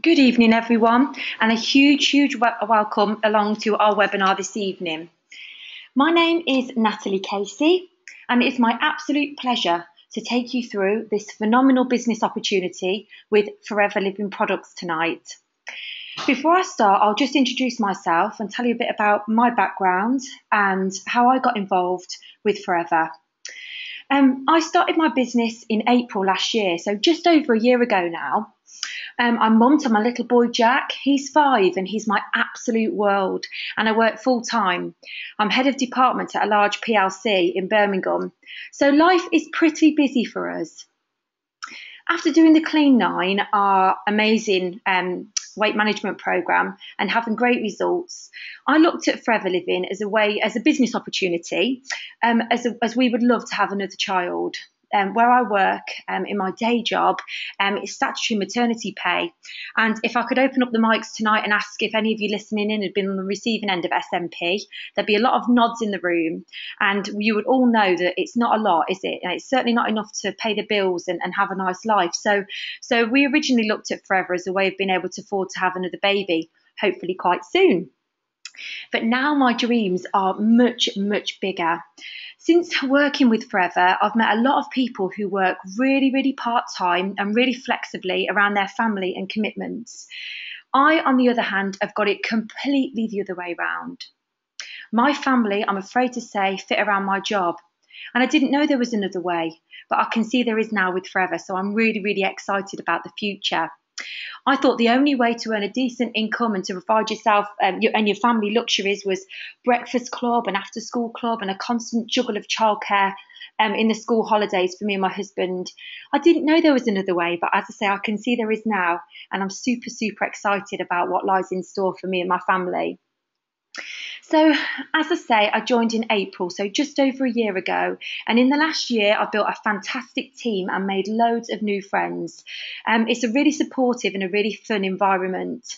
Good evening, everyone, and a huge welcome along to our webinar this evening. My name is Natalie Casey, and it's my absolute pleasure to take you through this phenomenal business opportunity with Forever Living Products tonight. Before I start, I'll just introduce myself and tell you a bit about my background and how I got involved with Forever. I started my business in April last year, so just over a year ago now. I'm mum to my little boy Jack. He's 5 and he's my absolute world, and I work full time. I'm head of department at a large PLC in Birmingham, so life is pretty busy for us. After doing the Clean 9, our amazing weight management program, and having great results, I looked at Forever Living as a business opportunity, as we would love to have another child. Where I work in my day job, it's statutory maternity pay. And if I could open up the mics tonight and ask if any of you listening in had been on the receiving end of SMP, there'd be a lot of nods in the room. And you would all know that it's not a lot, is it? And it's certainly not enough to pay the bills and have a nice life. So we originally looked at Forever as a way of being able to afford to have another baby, hopefully quite soon. But now my dreams are much bigger. Since working with Forever, I've met a lot of people who work really part-time and really flexibly around their family and commitments. I, on the other hand, have got it completely the other way around. My family, I'm afraid to say, fit around my job. And I didn't know there was another way, but I can see there is now with Forever, so I'm really excited about the future. I thought the only way to earn a decent income and to provide yourself and your family luxuries was breakfast club and after school club and a constant juggle of childcare in the school holidays for me and my husband. I didn't know there was another way, but as I say, I can see there is now, and I'm super excited about what lies in store for me and my family. So, as I say, I joined in April, so just over a year ago. And in the last year, I've built a fantastic team and made loads of new friends. It's a really supportive and a really fun environment.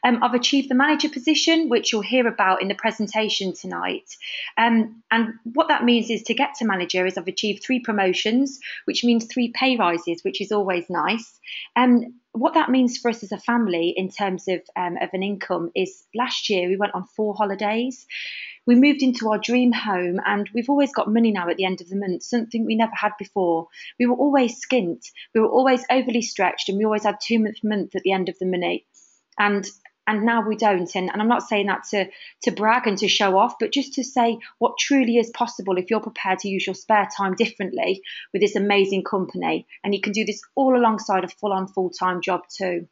I've achieved the manager position, which you'll hear about in the presentation tonight. And what that means is to get to manager is I've achieved 3 promotions, which means 3 pay rises, which is always nice. What that means for us as a family in terms of an income is last year we went on 4 holidays. We moved into our dream home and we've always got money now at the end of the month, something we never had before. We were always skint, we were always overly stretched, and we always had too much month at the end of the money. And now we don't. And I'm not saying that to brag and to show off, but just to say what truly is possible if you're prepared to use your spare time differently with this amazing company. And you can do this all alongside a full-time job too.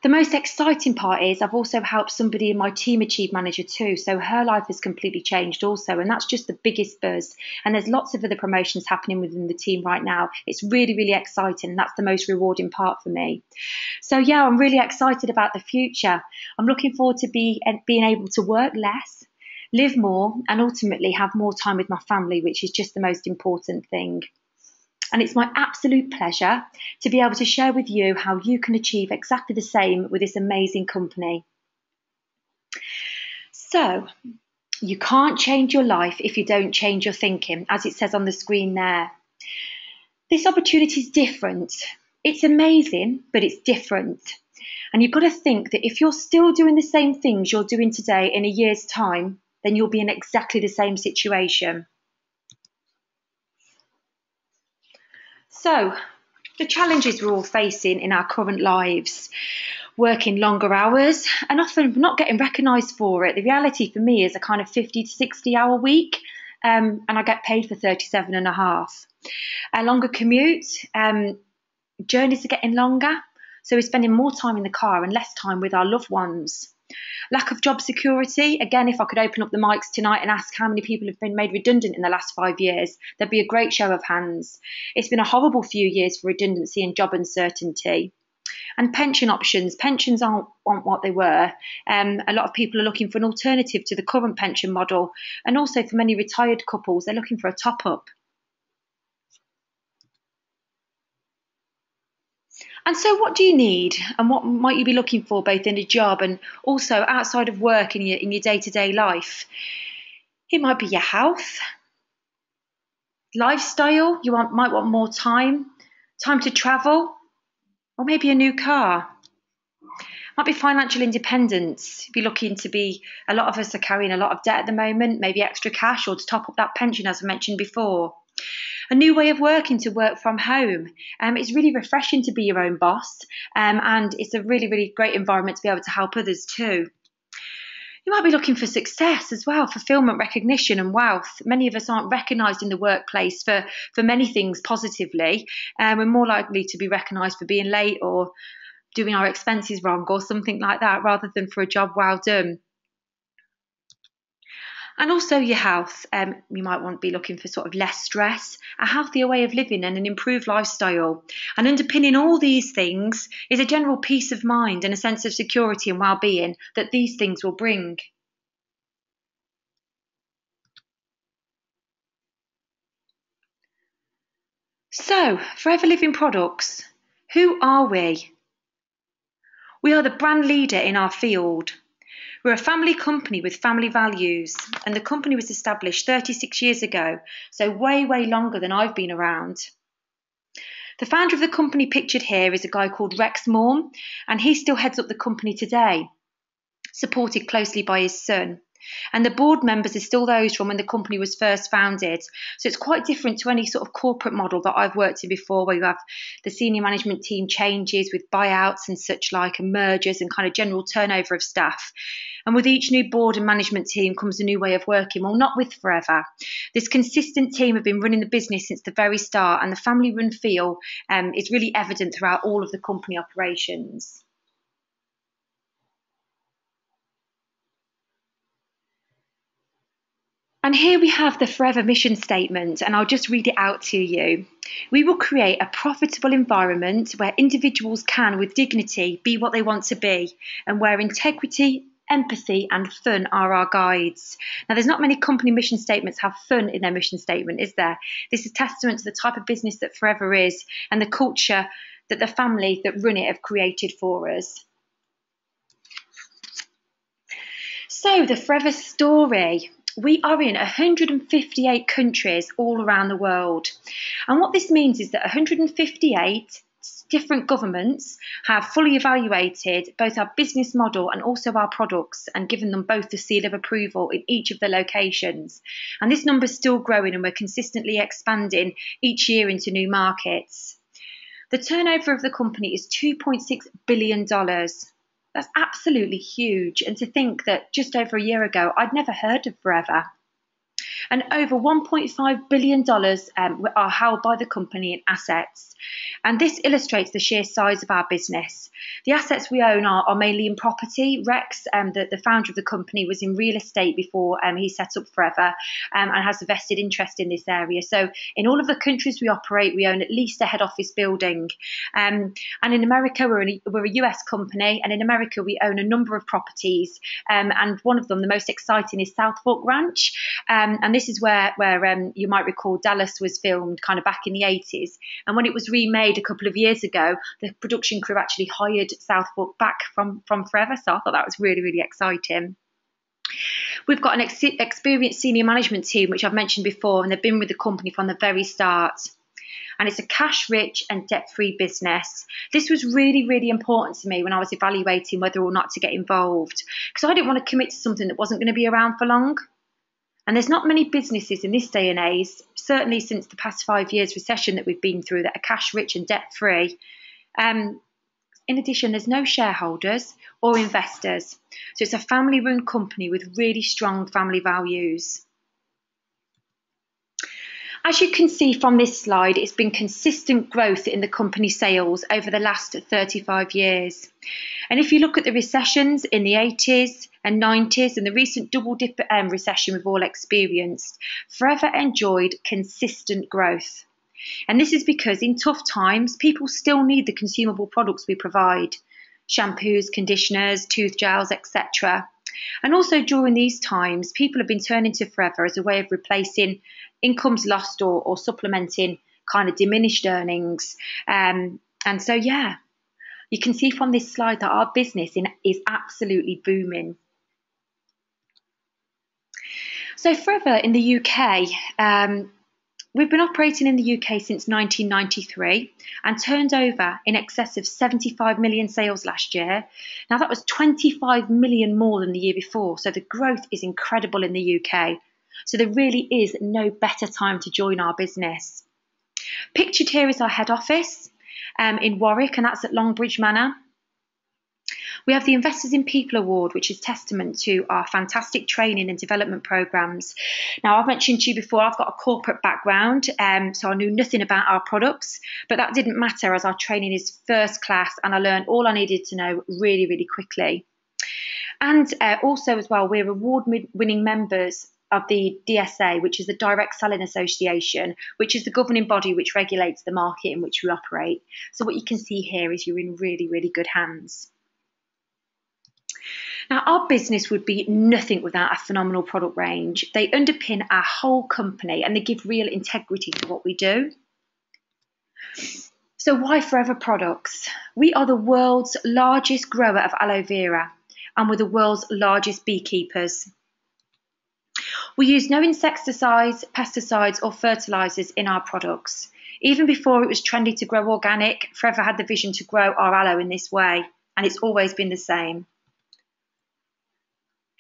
The most exciting part is I've also helped somebody in my team achieve manager too, so her life has completely changed also, and that's just the biggest buzz. And there's lots of other promotions happening within the team right now. It's really exciting, and that's the most rewarding part for me. So yeah, I'm really excited about the future. I'm looking forward to being able to work less, live more, and ultimately have more time with my family, which is just the most important thing. And it's my absolute pleasure to be able to share with you how you can achieve exactly the same with this amazing company. So, you can't change your life if you don't change your thinking, as it says on the screen there. This opportunity is different. It's amazing, but it's different. And you've got to think that if you're still doing the same things you're doing today in a year's time, then you'll be in exactly the same situation. So, the challenges we're all facing in our current lives, working longer hours and often not getting recognised for it. The reality for me is a kind of 50 to 60 hour week, and I get paid for 37 and a half. A longer commute, journeys are getting longer, so we're spending more time in the car and less time with our loved ones. Lack of job security. Again, if I could open up the mics tonight and ask how many people have been made redundant in the last 5 years, there'd be a great show of hands. It's been a horrible few years for redundancy and job uncertainty. And pension options. Pensions aren't what they were. A lot of people are looking for an alternative to the current pension model. And also for many retired couples, they're looking for a top-up. And so what do you need, and what might you be looking for both in a job and also outside of work in your day-to-day life? It might be your health, lifestyle. You might want more time to travel, or maybe a new car. Might be financial independence. If you're looking to be, a lot of us are carrying a lot of debt at the moment, maybe extra cash or to top up that pension, as I mentioned before. A new way of working, to work from home. It's really refreshing to be your own boss, and it's a really, really great environment to be able to help others too. You might be looking for success as well, fulfillment, recognition, and wealth. Many of us aren't recognised in the workplace for many things positively. We're more likely to be recognised for being late or doing our expenses wrong or something like that, rather than for a job well done. And also your health. You might want to be looking for sort of less stress, a healthier way of living, and an improved lifestyle. And underpinning all these things is a general peace of mind and a sense of security and well-being that these things will bring. So, Forever Living Products, who are we? We are the brand leader in our field. We're a family company with family values, and the company was established 36 years ago, so way, way longer than I've been around. The founder of the company pictured here is a guy called Rex Morn, and he still heads up the company today, supported closely by his son. And the board members are still those from when the company was first founded. So it's quite different to any sort of corporate model that I've worked in before, where you have the senior management team changes with buyouts and such like, and mergers and kind of general turnover of staff. And with each new board and management team comes a new way of working. Well, not with Forever. This consistent team have been running the business since the very start, and the family run feel is really evident throughout all of the company operations. And here we have the Forever mission statement, and I'll just read it out to you. We will create a profitable environment where individuals can, with dignity, be what they want to be, and where integrity, empathy, and fun are our guides. Now, there's not many company mission statements have fun in their mission statement, is there? This is testament to the type of business that Forever is and the culture that the family that run it have created for us. So, the Forever story. We are in 158 countries all around the world. And what this means is that 158 different governments have fully evaluated both our business model and also our products and given them both the seal of approval in each of the locations. And this number is still growing, and we're consistently expanding each year into new markets. The turnover of the company is $2.6 billion. That's absolutely huge. And to think that just over a year ago, I'd never heard of Forever. And over $1.5 billion are held by the company in assets. And this illustrates the sheer size of our business. The assets we own are mainly in property. Rex, the founder of the company, was in real estate before he set up Forever, and has a vested interest in this area. So in all of the countries we operate, we own at least a head office building. And in America, we're a US company, and in America we own a number of properties. And one of them, the most exciting, is South Fork Ranch. And this is where you might recall Dallas was filmed kind of back in the 80s. And when it was remade a couple of years ago, the production crew actually hired South Fork back from Forever. So I thought that was really, really exciting. We've got an experienced senior management team, which I've mentioned before, and they've been with the company from the very start. And it's a cash-rich and debt-free business. This was really, really important to me when I was evaluating whether or not to get involved, because I didn't want to commit to something that wasn't going to be around for long. And there's not many businesses in this day and age, certainly since the past 5 years recession that we've been through, that are cash-rich and debt-free. In addition, there's no shareholders or investors. So it's a family-run company with really strong family values. As you can see from this slide, it's been consistent growth in the company sales over the last 35 years. And if you look at the recessions in the 80s and 90s and the recent double dip recession we've all experienced, Forever enjoyed consistent growth. And this is because in tough times, people still need the consumable products we provide: shampoos, conditioners, tooth gels, etc. And also during these times, people have been turning to Forever as a way of replacing incomes lost or supplementing kind of diminished earnings. And so, yeah, you can see from this slide that our business is absolutely booming. So Forever in the UK, We've been operating in the UK since 1993 and turned over in excess of 75 million sales last year. Now that was 25 million more than the year before, so the growth is incredible in the UK. So there really is no better time to join our business. Pictured here is our head office in Warwick, and that's at Longbridge Manor. We have the Investors in People Award, which is testament to our fantastic training and development programmes. Now, I've mentioned to you before, I've got a corporate background, so I knew nothing about our products, but that didn't matter as our training is first class and I learned all I needed to know really, really quickly. And also as well, we're award-winning members of the DSA, which is the Direct Selling Association, which is the governing body which regulates the market in which we operate. So what you can see here is you're in really, really good hands. Now, our business would be nothing without a phenomenal product range. They underpin our whole company and they give real integrity to what we do. So why Forever Products? We are the world's largest grower of aloe vera and we're the world's largest beekeepers. We use no insecticides, pesticides or fertilisers in our products. Even before it was trendy to grow organic, Forever had the vision to grow our aloe in this way, and it's always been the same.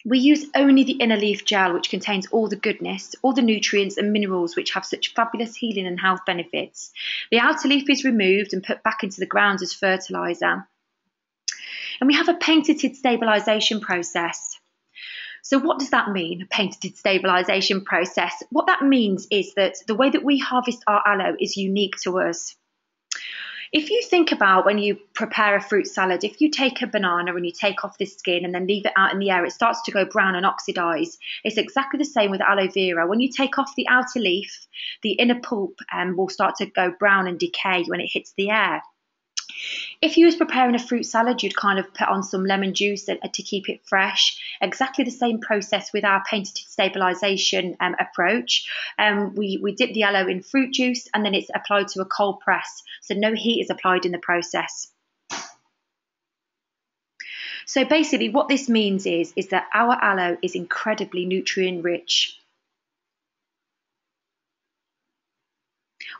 We use only the inner leaf gel, which contains all the goodness, all the nutrients and minerals which have such fabulous healing and health benefits. The outer leaf is removed and put back into the ground as fertiliser. And we have a patented stabilisation process. So what does that mean, a patented stabilisation process? What that means is that the way that we harvest our aloe is unique to us. If you think about when you prepare a fruit salad, if you take a banana and you take off the skin and then leave it out in the air, it starts to go brown and oxidise. It's exactly the same with aloe vera. When you take off the outer leaf, the inner pulp will start to go brown and decay when it hits the air. If you was preparing a fruit salad, you'd kind of put on some lemon juice to keep it fresh. Exactly the same process with our patented stabilisation approach. We dip the aloe in fruit juice and then it's applied to a cold press, so no heat is applied in the process. So basically what this means is that our aloe is incredibly nutrient rich.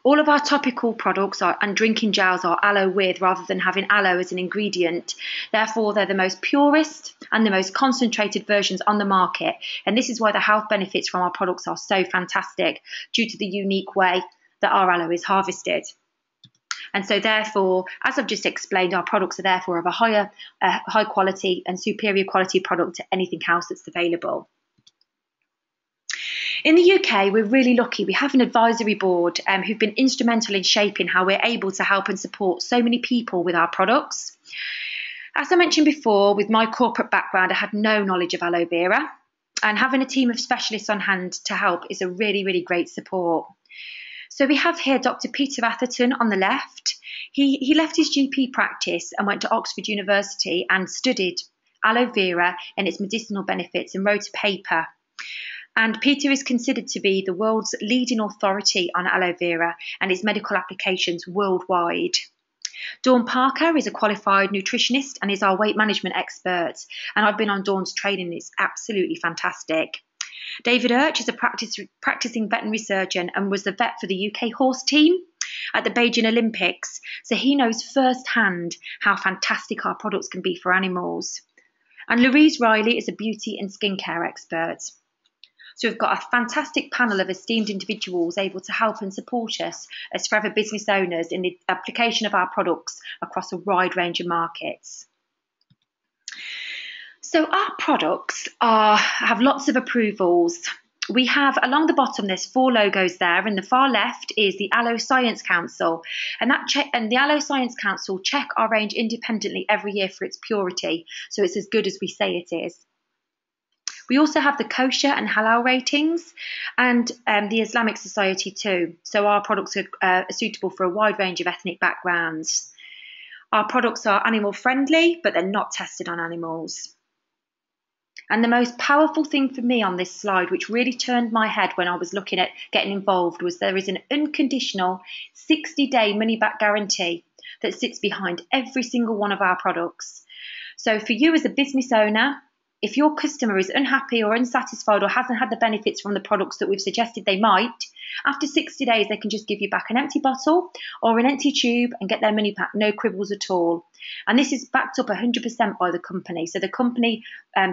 All of our topical products and drinking gels are aloe with rather than having aloe as an ingredient. Therefore, they're the most purest and the most concentrated versions on the market. And this is why the health benefits from our products are so fantastic due to the unique way that our aloe is harvested. And so therefore, as I've just explained, our products are therefore of a high quality and superior quality product to anything else that's available. In the UK, we're really lucky. We have an advisory board who've been instrumental in shaping how we're able to help and support so many people with our products. As I mentioned before, with my corporate background, I had no knowledge of aloe vera, and having a team of specialists on hand to help is a really, really great support. So we have here Dr. Peter Atherton on the left. He left his GP practice and went to Oxford University and studied aloe vera and its medicinal benefits and wrote a paper. And Peter is considered to be the world's leading authority on aloe vera and its medical applications worldwide. Dawn Parker is a qualified nutritionist and is our weight management expert. And I've been on Dawn's training, it's absolutely fantastic. David Urch is a practicing veterinary surgeon and was the vet for the UK horse team at the Beijing Olympics. So he knows firsthand how fantastic our products can be for animals. And Louise Riley is a beauty and skincare expert. So we've got a fantastic panel of esteemed individuals able to help and support us as Forever business owners in the application of our products across a wide range of markets. So our products have lots of approvals. We have, along the bottom, there's 4 logos there, and the far left is the Aloe Science Council. And the Aloe Science Council check our range independently every year for its purity, so it's as good as we say it is. We also have the kosher and halal ratings and the Islamic Society too. So our products are suitable for a wide range of ethnic backgrounds. Our products are animal friendly, but they're not tested on animals. And the most powerful thing for me on this slide, which really turned my head when I was looking at getting involved, was there is an unconditional 60-day money-back guarantee that sits behind every single one of our products. So for you as a business owner, if your customer is unhappy or unsatisfied or hasn't had the benefits from the products that we've suggested they might, After 60 days, they can just give you back an empty bottle or an empty tube and get their money back, no quibbles at all. And this is backed up 100% by the company. So the company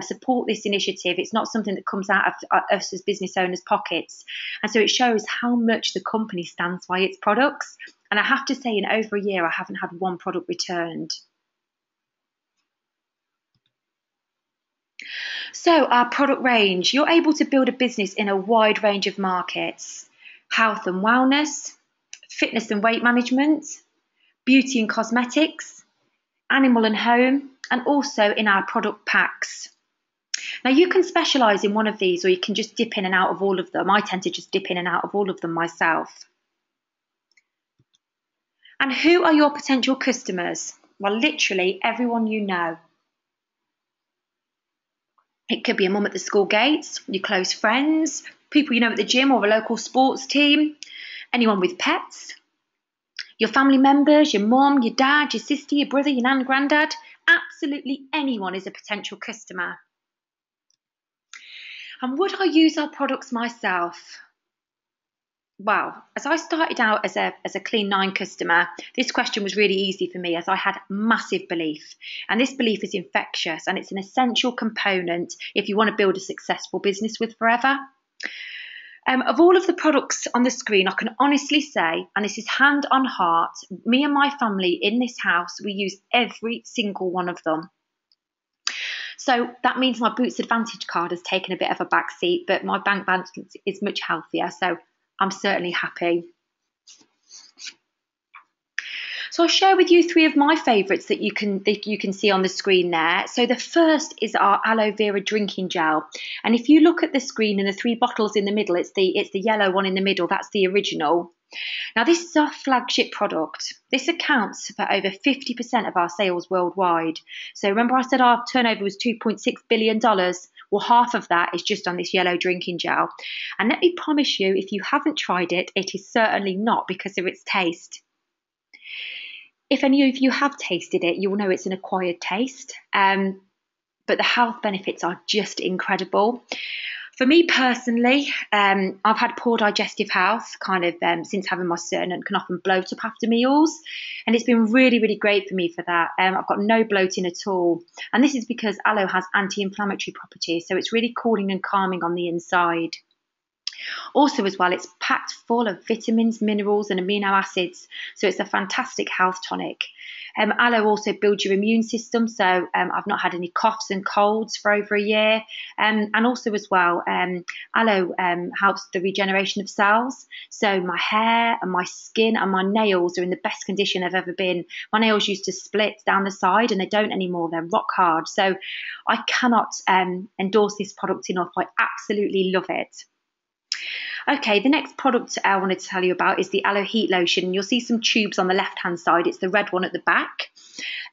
support this initiative. It's not something that comes out of us as business owners' pockets. And so it shows how much the company stands by its products. And I have to say, in over a year, I haven't had one product returned. So our product range, you're able to build a business in a wide range of markets: health and wellness, fitness and weight management, beauty and cosmetics, animal and home, and also in our product packs. Now you can specialise in one of these, or you can just dip in and out of all of them. I tend to just dip in and out of all of them myself. And who are your potential customers? Well, literally everyone you know. It could be a mum at the school gates, your close friends, people you know at the gym or a local sports team, anyone with pets, your family members, your mum, your dad, your sister, your brother, your nan, granddad. Absolutely anyone is a potential customer. And would I use our products myself? Well, as I started out as a Clean 9 customer, this question was really easy for me as I had massive belief. And this belief is infectious and it's an essential component if you want to build a successful business with Forever. Of all of the products on the screen, I can honestly say, and this is hand on heart, me and my family in this house, we use every single one of them. So that means my Boots Advantage card has taken a bit of a back seat, but my bank balance is much healthier. So I'm certainly happy. So I'll share with you 3 of my favourites that you can see on the screen there. So the first is our aloe vera drinking gel. And if you look at the screen and the 3 bottles in the middle, it's the yellow one in the middle. That's the original. Now this is our flagship product. This accounts for over 50% of our sales worldwide. So remember I said our turnover was $2.6 billion? Well, half of that is just on this yellow drinking gel. And let me promise you, if you haven't tried it, it is certainly not because of its taste. If any of you have tasted it, you will know it's an acquired taste. But the health benefits are just incredible. For me personally, I've had poor digestive health since having my son and can often bloat up after meals. And it's been really, really great for me for that. I've got no bloating at all. And this is because aloe has anti-inflammatory properties. So it's really cooling and calming on the inside. Also as well, it's packed full of vitamins, minerals and amino acids. So it's a fantastic health tonic. Aloe also builds your immune system. So I've not had any coughs and colds for over a year. And also as well, aloe helps the regeneration of cells. So my hair and my skin and my nails are in the best condition they've ever been. My nails used to split down the side and they don't anymore. They're rock hard. So I cannot endorse this product enough. I absolutely love it. Okay, the next product I wanted to tell you about is the Aloe Heat Lotion. You'll see some tubes on the left-hand side. It's the red one at the back.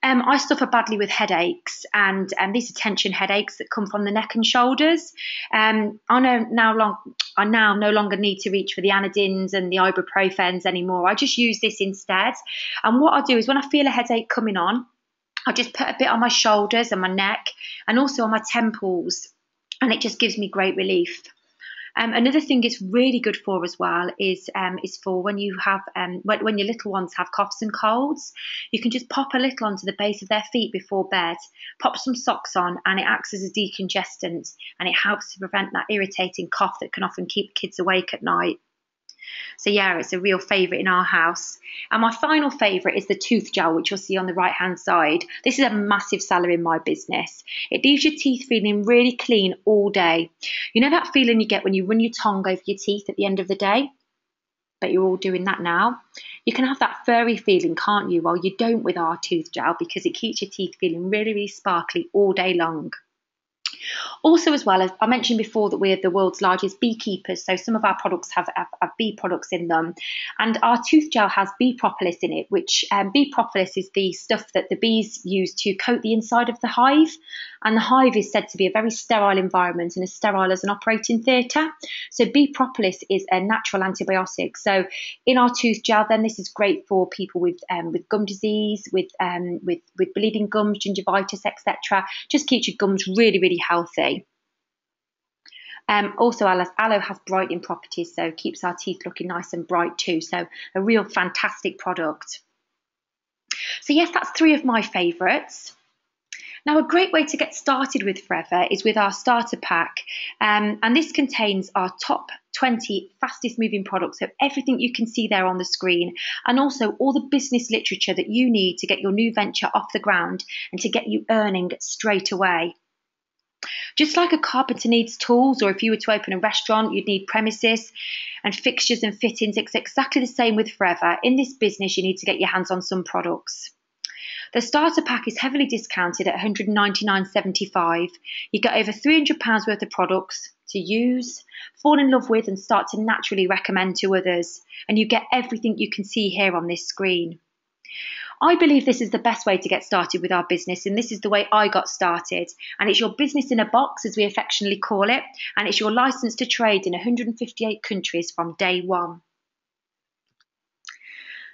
I suffer badly with headaches, and these are tension headaches that come from the neck and shoulders. I now no longer need to reach for the Anodins and the ibuprofens anymore. I just use this instead. And what I do is when I feel a headache coming on, I just put a bit on my shoulders and my neck and also on my temples, and it just gives me great relief. Another thing it's really good for as well is for when you have when your little ones have coughs and colds. You can just pop a little onto the base of their feet before bed, pop some socks on, and it acts as a decongestant, and it helps to prevent that irritating cough that can often keep kids awake at night. So yeah, it's a real favourite in our house. And my final favourite is the tooth gel, which you'll see on the right hand side. This is a massive seller in my business. It leaves your teeth feeling really clean all day. You know that feeling you get when you run your tongue over your teeth at the end of the day? Bet you're all doing that now. You can have that furry feeling, can't you? Well, you don't with our tooth gel because it keeps your teeth feeling really, really sparkly all day long. Also, as well, as I mentioned before, that we're the world's largest beekeepers, so some of our products have bee products in them. And our tooth gel has bee propolis in it, which bee propolis is the stuff that the bees use to coat the inside of the hive. And the hive is said to be a very sterile environment and as sterile as an operating theatre. So bee propolis is a natural antibiotic. So in our tooth gel, then this is great for people with gum disease, with bleeding gums, gingivitis, etc. Just keeps your gums really, really healthy. Also, aloe has brightening properties, so keeps our teeth looking nice and bright too. So a real fantastic product. So yes, that's 3 of my favourites. Now, a great way to get started with Forever is with our starter pack. And this contains our top 20 fastest moving products. So everything you can see there on the screen, and also all the business literature that you need to get your new venture off the ground and to get you earning straight away. Just like a carpenter needs tools, or if you were to open a restaurant, you'd need premises and fixtures and fittings. It's exactly the same with Forever. In this business, you need to get your hands on some products. The starter pack is heavily discounted at £199.75. You get over £300 worth of products to use, fall in love with, and start to naturally recommend to others. And you get everything you can see here on this screen. I believe this is the best way to get started with our business, and this is the way I got started. And it's your business in a box, as we affectionately call it, and it's your license to trade in 158 countries from day one.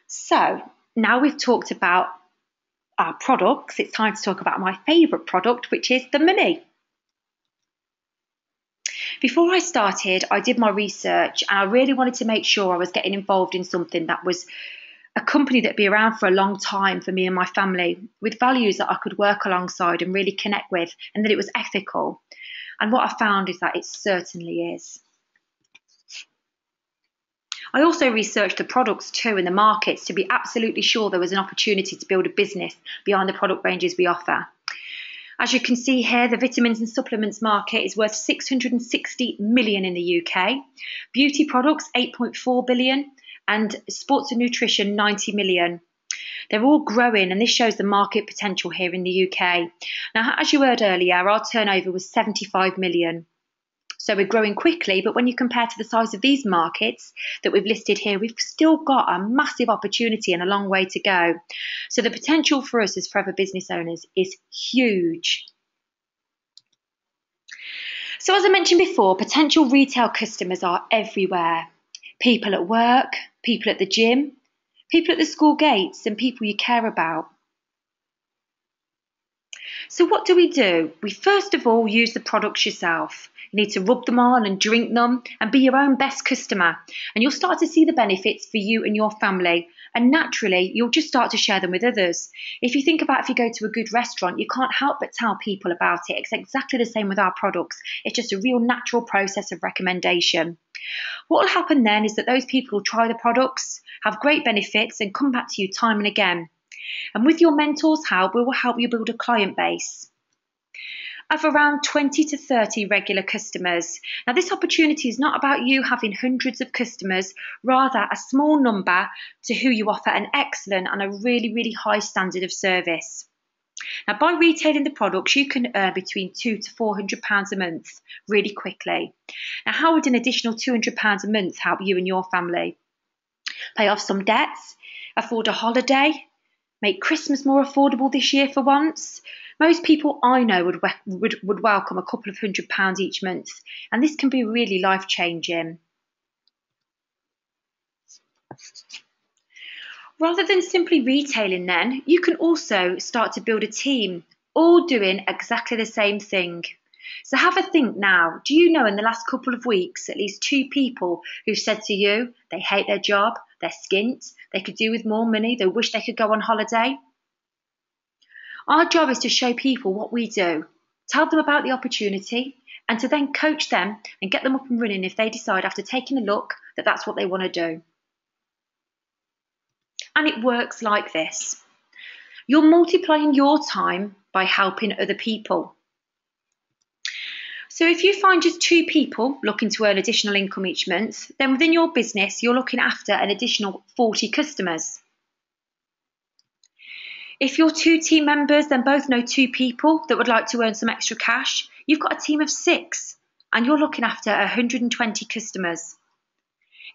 So now we've talked about our products, it's time to talk about my favourite product, which is the money. Before I started, I did my research, and I really wanted to make sure I was getting involved in something that was a company that'd be around for a long time for me and my family, with values that I could work alongside and really connect with, and that it was ethical. And what I found is that it certainly is. I also researched the products too and the markets to be absolutely sure there was an opportunity to build a business beyond the product ranges we offer. As you can see here, the vitamins and supplements market is worth 660 million in the UK, beauty products 8.4 billion, and sports and nutrition 90 million. They're all growing, and this shows the market potential here in the UK. Now, as you heard earlier, our turnover was 75 million. So we're growing quickly, but when you compare to the size of these markets that we've listed here, we've still got a massive opportunity and a long way to go. So the potential for us as Forever business owners is huge. So as I mentioned before, potential retail customers are everywhere. People at work, people at the gym, people at the school gates, and people you care about. So what do? We first of all use the products yourself. You need to rub them on and drink them and be your own best customer. And you'll start to see the benefits for you and your family. And naturally, you'll just start to share them with others. If you think about if you go to a good restaurant, you can't help but tell people about it. It's exactly the same with our products. It's just a real natural process of recommendation. What will happen then is that those people will try the products, have great benefits, and come back to you time and again. And with your mentor's help, we will help you build a client base of around 20 to 30 regular customers. Now, this opportunity is not about you having hundreds of customers, rather a small number to who you offer an excellent and a really, really high standard of service. Now, by retailing the products, you can earn between £200 to £400 a month really quickly. Now, how would an additional £200 a month help you and your family? Pay off some debts, afford a holiday, make Christmas more affordable this year for once. Most people I know would welcome a couple of £100 each month, and this can be really life-changing. Rather than simply retailing then, you can also start to build a team, all doing exactly the same thing. So have a think now. Do you know in the last couple of weeks at least 2 people who've said to you they hate their job, they're skint, they could do with more money, they wish they could go on holiday? Our job is to show people what we do, tell them about the opportunity, and to then coach them and get them up and running if they decide after taking a look that that's what they want to do. And it works like this. You're multiplying your time by helping other people. So if you find just 2 people looking to earn additional income each month, then within your business, you're looking after an additional 40 customers. If your 2 team members then both know 2 people that would like to earn some extra cash, you've got a team of 6 and you're looking after 120 customers.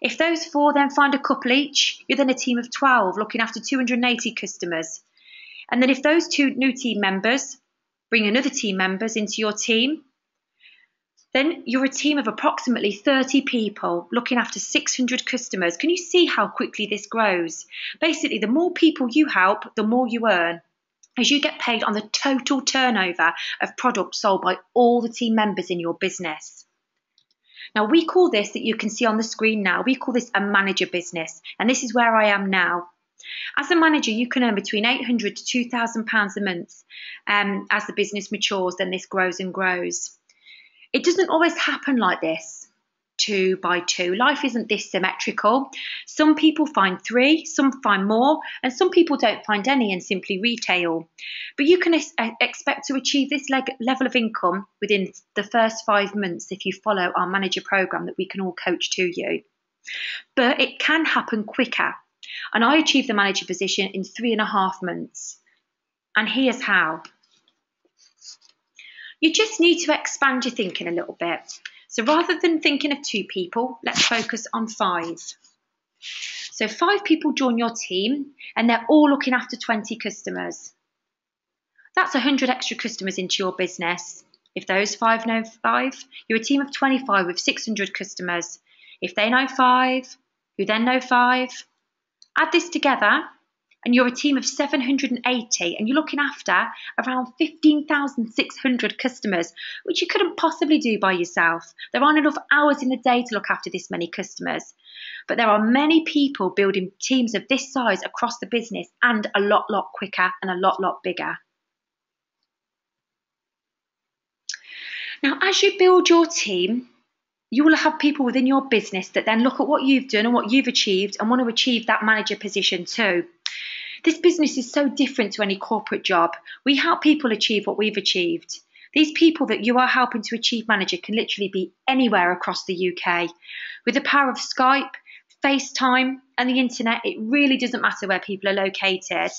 If those 4 then find a couple each, you're then a team of 12 looking after 280 customers. And then if those 2 new team members bring another team members into your team, then you're a team of approximately 30 people looking after 600 customers. Can you see how quickly this grows? Basically, the more people you help, the more you earn, as you get paid on the total turnover of products sold by all the team members in your business. Now, we call this, that you can see on the screen now, we call this a manager business. And this is where I am now. As a manager, you can earn between £800 to £2,000 a month as the business matures, then this grows and grows. It doesn't always happen like this, 2 by 2. Life isn't this symmetrical. Some people find 3, some find more, and some people don't find any and simply retail. But you can expect to achieve this level of income within the first 5 months if you follow our manager program that we can all coach to you. But it can happen quicker. And I achieved the manager position in 3.5 months. And here's how. You just need to expand your thinking a little bit. So rather than thinking of 2 people, let's focus on 5. So 5 people join your team and they're all looking after 20 customers. That's 100 extra customers into your business. If those 5 know 5, you're a team of 25 with 600 customers. If they know 5, who then know 5, add this together and you're a team of 780 and you're looking after around 15,600 customers, which you couldn't possibly do by yourself. There aren't enough hours in the day to look after this many customers. But there are many people building teams of this size across the business and a lot quicker and a lot bigger. Now, as you build your team, you will have people within your business that then look at what you've done and what you've achieved and want to achieve that manager position too. This business is so different to any corporate job. We help people achieve what we've achieved. These people that you are helping to achieve manager can literally be anywhere across the UK. With the power of Skype, FaceTime and the internet, it really doesn't matter where people are located.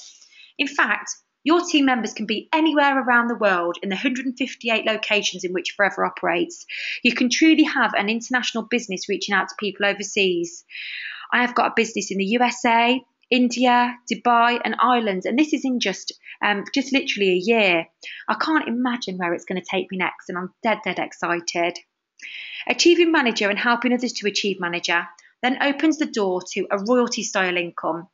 In fact, your team members can be anywhere around the world in the 158 locations in which Forever operates. You can truly have an international business reaching out to people overseas. I have got a business in the USA, India, Dubai and Ireland, and this is in just literally a year. I can't imagine where it's going to take me next, and I'm dead excited. Achieving manager and helping others to achieve manager then opens the door to a royalty style income.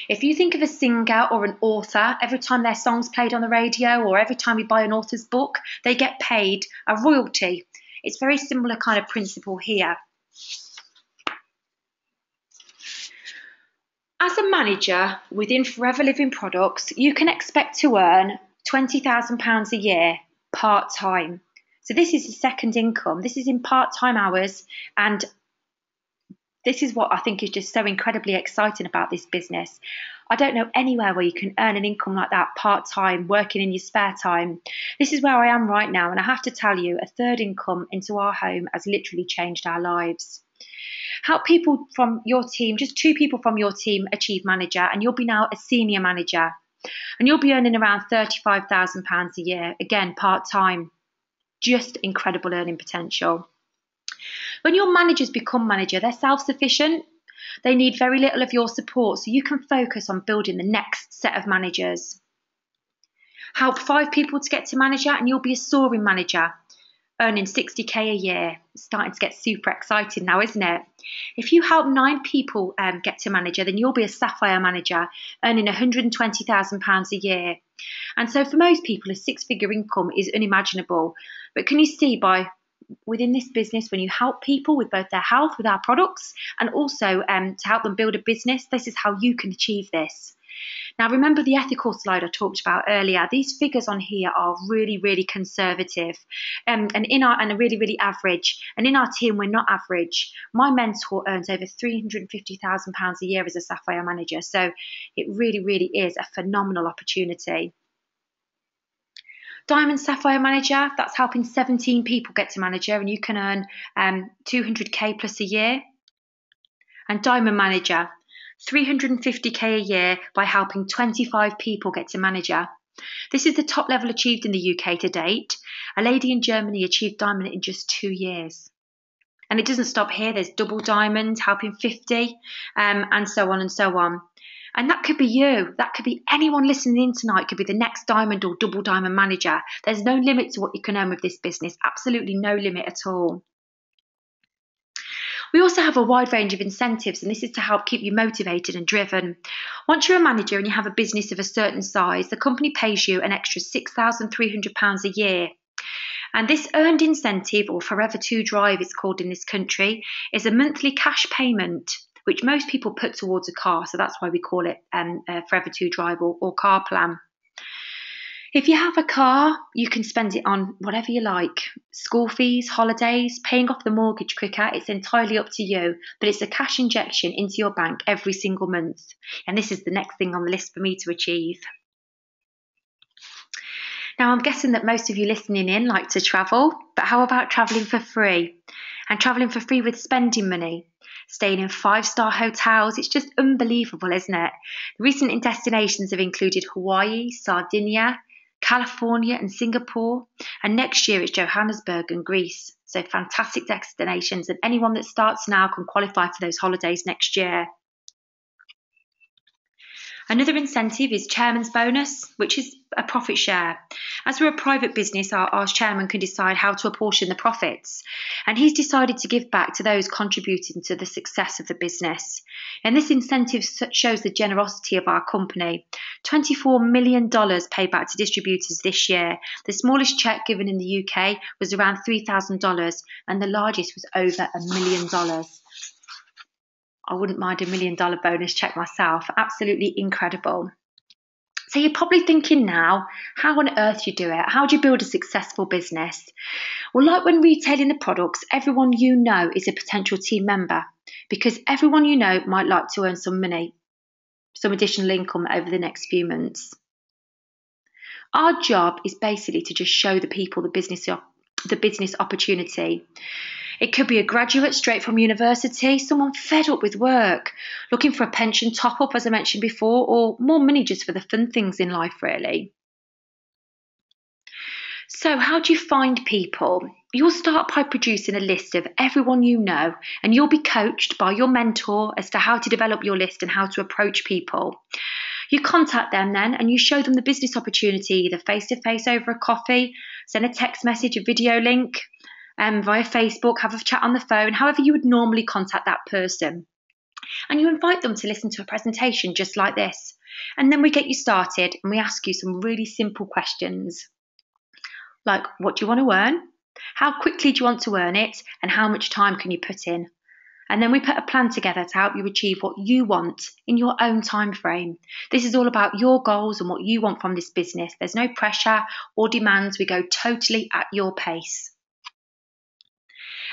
If you think of a singer or an author, every time their song's played on the radio or every time you buy an author's book, they get paid a royalty. It's very similar kind of principle here. As a manager within Forever Living Products, you can expect to earn £20,000 a year part-time. So this is a second income. This is in part-time hours, and this is what I think is just so incredibly exciting about this business. I don't know anywhere where you can earn an income like that part-time, working in your spare time. This is where I am right now, and I have to tell you, a third income into our home has literally changed our lives. Help people from your team, just 2 people from your team achieve manager, and you'll be now a senior manager. And you'll be earning around £35,000 a year, again, part-time. Just incredible earning potential. When your managers become manager, they're self-sufficient. They need very little of your support, so you can focus on building the next set of managers. Help 5 people to get to manager, and you'll be a soaring manager, earning 60k a year. It's starting to get super exciting now, isn't it? If you help 9 people get to manager, then you'll be a sapphire manager, earning £120,000 a year. And so for most people, a 6-figure income is unimaginable. But can you see, within this business, when you help people with both their health, with our products, and also to help them build a business, this is how you can achieve this. Now, remember the ethical slide I talked about earlier. These figures on here are really conservative and really average. And in our team, we're not average. My mentor earns over £350,000 a year as a sapphire manager. So it really is a phenomenal opportunity. Diamond Sapphire Manager, that's helping 17 people get to manager, and you can earn 200k plus a year. And Diamond Manager, 350k a year by helping 25 people get to manager. This is the top level achieved in the UK to date. A lady in Germany achieved Diamond in just 2 years. And it doesn't stop here. There's Double Diamond helping 50 and so on and so on. And that could be you. That could be anyone listening in tonight. Could be the next diamond or double diamond manager. There's no limit to what you can earn with this business. Absolutely no limit at all. We also have a wide range of incentives, and this is to help keep you motivated and driven. Once you're a manager and you have a business of a certain size, the company pays you an extra £6,300 a year. And this earned incentive, or Forever to Drive it's called in this country, is a monthly cash payment which most people put towards a car. So that's why we call it Forever to Drive or car plan. If you have a car, you can spend it on whatever you like. School fees, holidays, paying off the mortgage quicker. It's entirely up to you, but it's a cash injection into your bank every single month. And this is the next thing on the list for me to achieve. Now, I'm guessing that most of you listening in like to travel, but how about traveling for free? And traveling for free with spending money? Staying in 5-star hotels. It's just unbelievable, isn't it? Recent destinations have included Hawaii, Sardinia, California and Singapore, and next year it's Johannesburg and Greece. So fantastic destinations, and anyone that starts now can qualify for those holidays next year. Another incentive is chairman's bonus, which is a profit share. As we're a private business, our chairman can decide how to apportion the profits, and he's decided to give back to those contributing to the success of the business. And this incentive shows the generosity of our company. $24 million paid back to distributors this year. The smallest cheque given in the UK was around $3,000, and the largest was over $1 million. I wouldn't mind $1 million bonus check myself. Absolutely incredible. So you're probably thinking now, how on earth do you do it? How do you build a successful business? Well, like when retailing the products, everyone you know is a potential team member, because everyone you know might like to earn some money, some additional income over the next few months. Our job is basically to just show the people the business opportunity. It could be a graduate straight from university, someone fed up with work, looking for a pension top-up, as I mentioned before, or more money just for the fun things in life, really. So how do you find people? You'll start by producing a list of everyone you know, and you'll be coached by your mentor as to how to develop your list and how to approach people. You contact them then, and you show them the business opportunity, either face-to-face over a coffee, send a text message, a video link, via Facebook, have a chat on the phone, however you would normally contact that person. And you invite them to listen to a presentation just like this. And then we get you started and we ask you some really simple questions. Like, what do you want to earn? How quickly do you want to earn it? And how much time can you put in? And then we put a plan together to help you achieve what you want in your own time frame. This is all about your goals and what you want from this business. There's no pressure or demands. We go totally at your pace.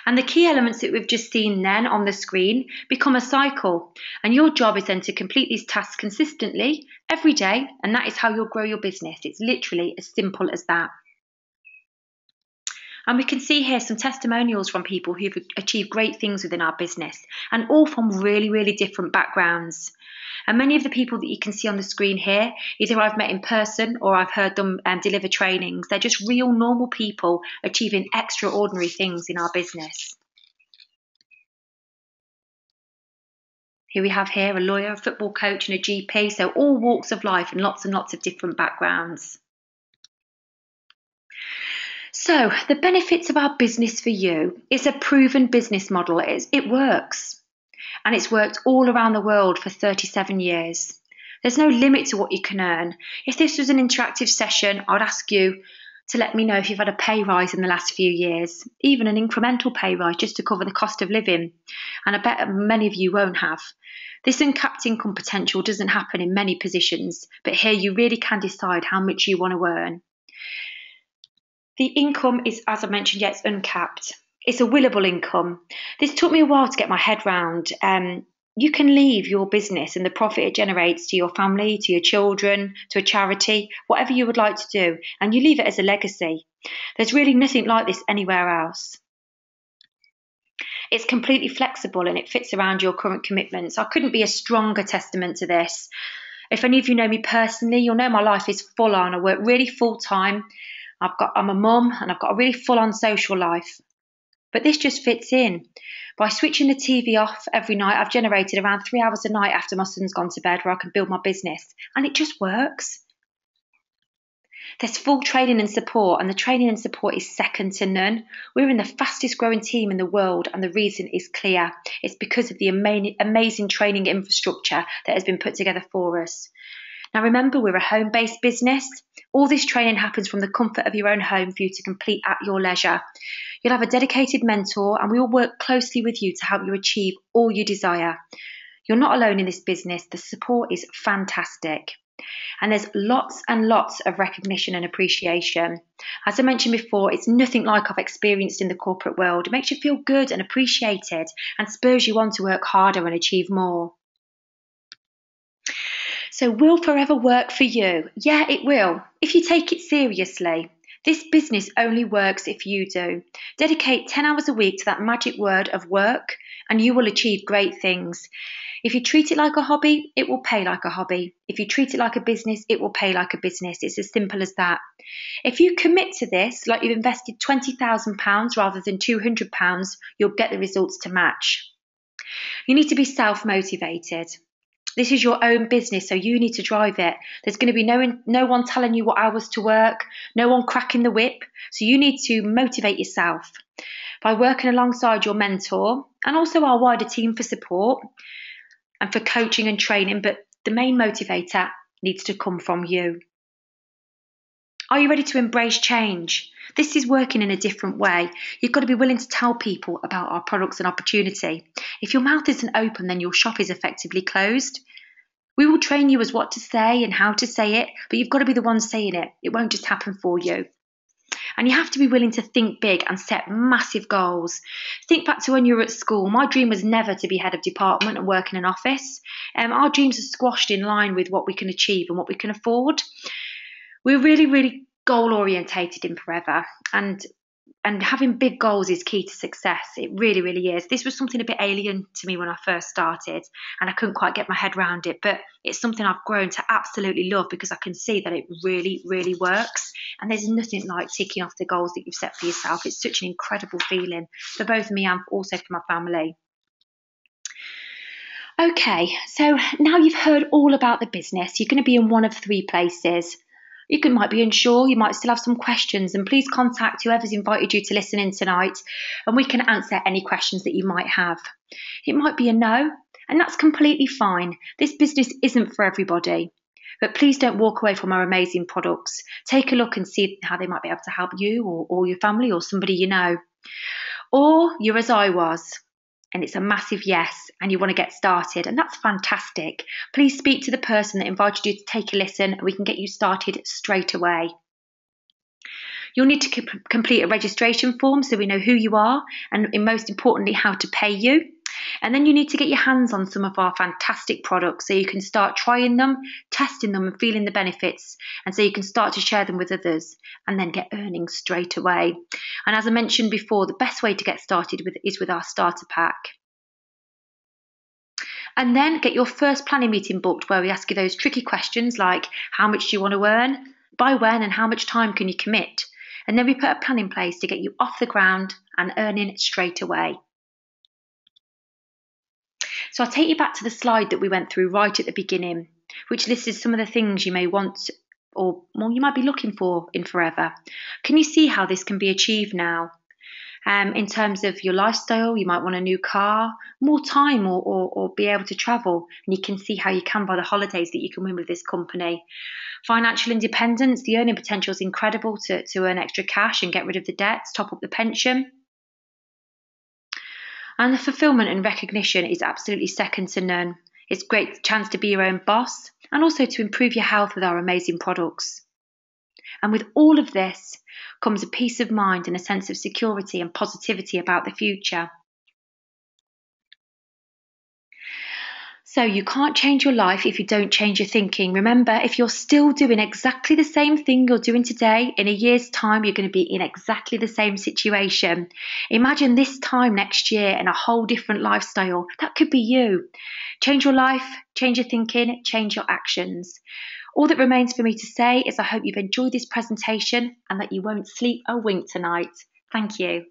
And the key elements that we've just seen then on the screen become a cycle. And your job is then to complete these tasks consistently every day. And that is how you'll grow your business. It's literally as simple as that. And we can see here some testimonials from people who've achieved great things within our business, and all from really, really different backgrounds. And many of the people that you can see on the screen here, either I've met in person or I've heard them deliver trainings. They're just real normal people achieving extraordinary things in our business. Here we have a lawyer, a football coach and a GP, so all walks of life and lots of different backgrounds. So the benefits of our business for you, it's a proven business model. It works. And it's worked all around the world for 37 years. There's no limit to what you can earn. If this was an interactive session, I'd ask you to let me know if you've had a pay rise in the last few years, even an incremental pay rise just to cover the cost of living. And I bet many of you won't have. This uncapped income potential doesn't happen in many positions, but here you really can decide how much you want to earn. The income is, as I mentioned, it's uncapped. It's a willable income. This took me a while to get my head round. You can leave your business and the profit it generates to your family, to your children, to a charity, whatever you would like to do, and you leave it as a legacy. There's really nothing like this anywhere else. It's completely flexible and it fits around your current commitments. I couldn't be a stronger testament to this. If any of you know me personally, you'll know my life is full on. I work really full time. I'm a mum and I've got a really full on social life. But this just fits in. By switching the TV off every night, I've generated around 3 hours a night after my son's gone to bed where I can build my business. And it just works. There's full training and support, and the training and support is second to none. We're in the fastest growing team in the world, and the reason is clear. It's because of the amazing training infrastructure that has been put together for us. Now remember, we're a home-based business. All this training happens from the comfort of your own home for you to complete at your leisure. You'll have a dedicated mentor and we will work closely with you to help you achieve all you desire. You're not alone in this business. The support is fantastic. And there's lots and lots of recognition and appreciation. As I mentioned before, it's nothing like I've experienced in the corporate world. It makes you feel good and appreciated and spurs you on to work harder and achieve more. So will forever work for you? Yeah, it will, if you take it seriously. This business only works if you do. Dedicate 10 hours a week to that magic word of work and you will achieve great things. If you treat it like a hobby, it will pay like a hobby. If you treat it like a business, it will pay like a business. It's as simple as that. If you commit to this, like you've invested £20,000 rather than £200, you'll get the results to match. You need to be self-motivated. This is your own business, so you need to drive it. There's going to be no one telling you what hours to work, no one cracking the whip. So you need to motivate yourself by working alongside your mentor and also our wider team for support and for coaching and training. But the main motivator needs to come from you. Are you ready to embrace change? This is working in a different way. You've got to be willing to tell people about our products and opportunity. If your mouth isn't open, then your shop is effectively closed. We will train you as what to say and how to say it, but you've got to be the one saying it. It won't just happen for you. And you have to be willing to think big and set massive goals. Think back to when you were at school. My dream was never to be head of department and work in an office. Our dreams are squashed in line with what we can achieve and what we can afford. We're really, really goal orientated in Forever, and having big goals is key to success. It really, really is. This was something a bit alien to me when I first started, and I couldn't quite get my head around it, but it's something I've grown to absolutely love because I can see that it really, really works. And there's nothing like ticking off the goals that you've set for yourself. It's such an incredible feeling for both me and also for my family. Okay, so now you've heard all about the business, you're going to be in one of three places. You might be unsure, you might still have some questions, and please contact whoever's invited you to listen in tonight and we can answer any questions that you might have. It might be a no, and that's completely fine. This business isn't for everybody, but please don't walk away from our amazing products. Take a look and see how they might be able to help you or your family or somebody you know. Or you're as I was, and it's a massive yes and you want to get started, and that's fantastic. Please speak to the person that invited you to take a listen and we can get you started straight away. You'll need to complete a registration form so we know who you are and most importantly how to pay you. And then you need to get your hands on some of our fantastic products so you can start trying them, testing them and feeling the benefits, and so you can start to share them with others and then get earnings straight away. And as I mentioned before, the best way to get started is with our starter pack. And then get your first planning meeting booked where we ask you those tricky questions like how much do you want to earn, by when, and how much time can you commit? And then we put a plan in place to get you off the ground and earning straight away. So I'll take you back to the slide that we went through right at the beginning, which listed some of the things you may want or you might be looking for in Forever. Can you see how this can be achieved now? In terms of your lifestyle, you might want a new car, more time or be able to travel. And you can see how you can buy the holidays that you can win with this company. Financial independence, the earning potential is incredible to earn extra cash and get rid of the debts, top up the pension. And the fulfillment and recognition is absolutely second to none. It's a great chance to be your own boss and also to improve your health with our amazing products. And with all of this comes a peace of mind and a sense of security and positivity about the future. So you can't change your life if you don't change your thinking. Remember, if you're still doing exactly the same thing you're doing today, in a year's time, you're going to be in exactly the same situation. Imagine this time next year in a whole different lifestyle. That could be you. Change your life, change your thinking, change your actions. All that remains for me to say is I hope you've enjoyed this presentation and that you won't sleep a wink tonight. Thank you.